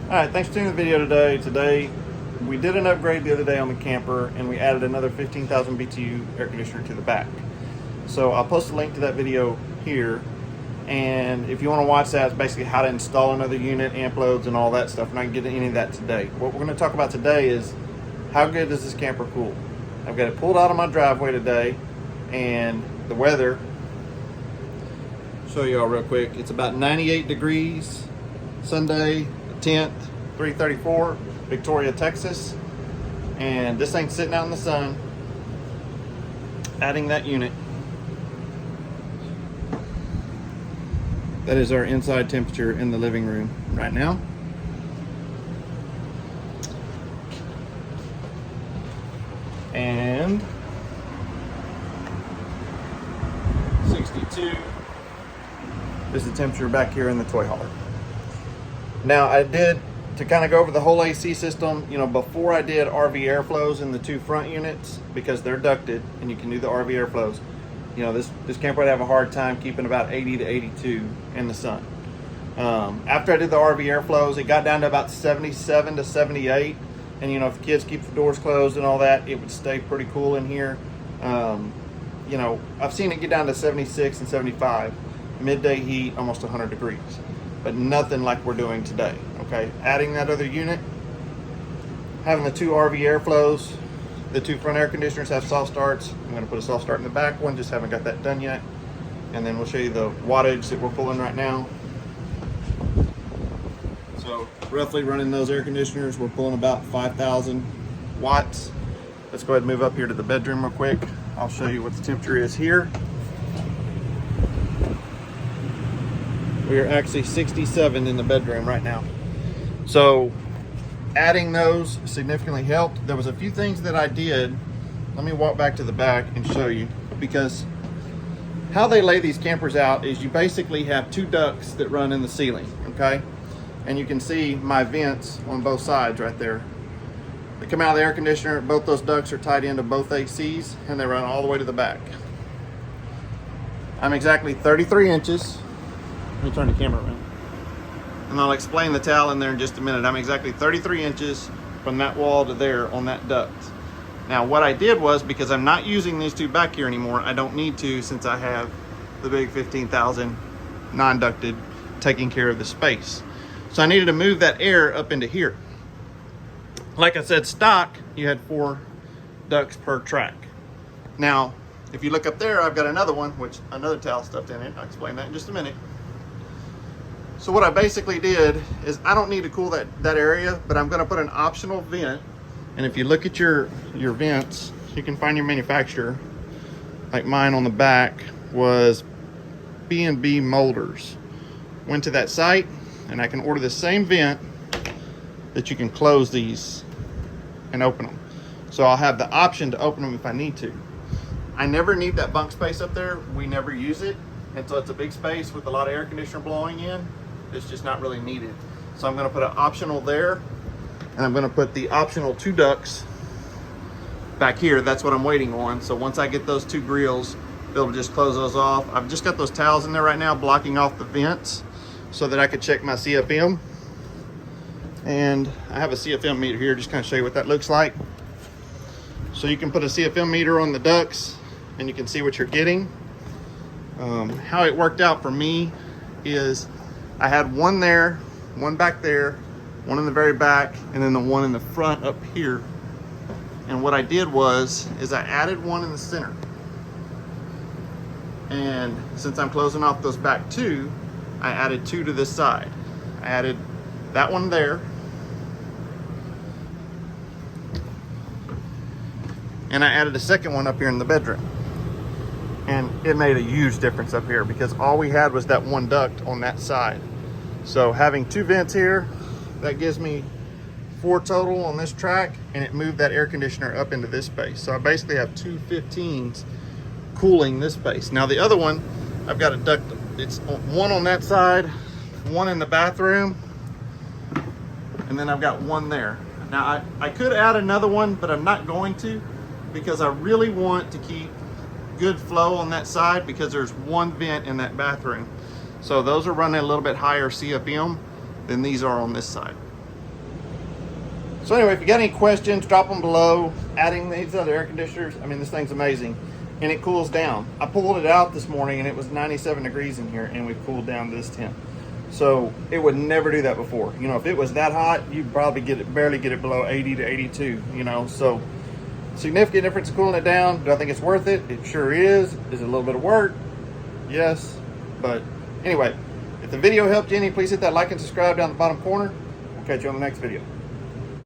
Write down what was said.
All right, thanks for tuning in the video today. Today, we did an upgrade the other day on the camper, and we added another 15,000 BTU air conditioner to the back. So I'll post a link to that video here, and if you want to watch that, it's basically how to install another unit, amp loads, and all that stuff. We're not getting into any of that today. What we're going to talk about today is how good does this camper cool? I've got it pulled out of my driveway today, and the weather, show you all real quick. It's about 98 degrees, Sunday, 10th, 3:34, Victoria, Texas. And this thing's sitting out in the sun, adding that unit. That is our inside temperature in the living room right now. And 62 is the temperature back here in the toy hauler. Now I did, to kind of go over the whole AC system, you know, before I did Rvairflows in the two front units, because they're ducted and you can do the Rvairflows, you know, this camper would have a hard time keeping about 80 to 82 in the sun. After I did the Rvairflows, it got down to about 77 to 78. And you know, if the kids keep the doors closed and all that, it would stay pretty cool in here. You know, I've seen it get down to 76 and 75. Midday heat, almost 100 degrees. But nothing like we're doing today, okay? Adding that other unit, having the two Rvairflows, the two front air conditioners have soft starts. I'm gonna put a soft start in the back one, just haven't got that done yet. And then we'll show you the wattage that we're pulling right now. So roughly running those air conditioners, we're pulling about 5,000 watts. Let's go ahead and move up here to the bedroom real quick. I'll show you what the temperature is here. We are actually 67 in the bedroom right now. So adding those significantly helped. There was a few things that I did. Let me walk back to the back and show you, because how they lay these campers out is you basically have two ducts that run in the ceiling, okay? And you can see my vents on both sides right there. They come out of the air conditioner, both those ducts are tied into both ACs, and they run all the way to the back. I'm exactly 33 inches. Let me turn the camera around. And I'll explain the towel in there in just a minute. I'm exactly 33 inches from that wall to there on that duct. Now what I did was, because I'm not using these two back here anymore, I don't need to, since I have the big 15,000 non-ducted taking care of the space. So I needed to move that air up into here. Like I said, stock, you had 4 ducts per track. Now, if you look up there, I've got another one, which another towel stuffed in it. I'll explain that in just a minute. So what I basically did is, I don't need to cool that area, but I'm gonna put an optional vent. And if you look at your vents, you can find your manufacturer. Like mine on the back was B&B Molders. Went to that site, and I can order the same vent that you can close these and open them. So I'll have the option to open them if I need to. I never need that bunk space up there. We never use it. And so it's a big space with a lot of air conditioner blowing in. It's just not really needed. So I'm gonna put an optional there, and I'm gonna put the optional 2 ducts back here. That's what I'm waiting on. So once I get those 2 grills, be able to just close those off. I've just got those towels in there right now blocking off the vents so that I could check my CFM. And I have a CFM meter here, just kind of show you what that looks like. So you can put a CFM meter on the ducts and you can see what you're getting. How it worked out for me is I had one there, one back there, one in the very back, and then the one in the front up here. And what I did was, I added one in the center. And since I'm closing off those back 2, I added 2 to this side. I added that one there. And I added a second one up here in the bedroom. And it made a huge difference up here, because all we had was that one duct on that side. So having 2 vents here, that gives me 4 total on this track, and it moved that air conditioner up into this space. So I basically have 2 15s cooling this space. Now the other one, I've got a duct, it's one on that side, one in the bathroom, and then I've got one there. Now I could add another one, but I'm not going to, because I really want to keep good flow on that side, because there's one vent in that bathroom. So those are running a little bit higher CFM than these are on this side. So anyway, if you got any questions, drop them below. Adding these other air conditioners, I mean, this thing's amazing. And it cools down. I pulled it out this morning and it was 97 degrees in here, and we cooled down to this temp. So it would never do that before. You know, if it was that hot, you'd probably barely get it below 80 to 82, you know. So significant difference in cooling it down. Do I think it's worth it? It sure is. Is it a little bit of work? Yes. But anyway, if the video helped you any, please hit that like and subscribe down the bottom corner. We'll catch you on the next video.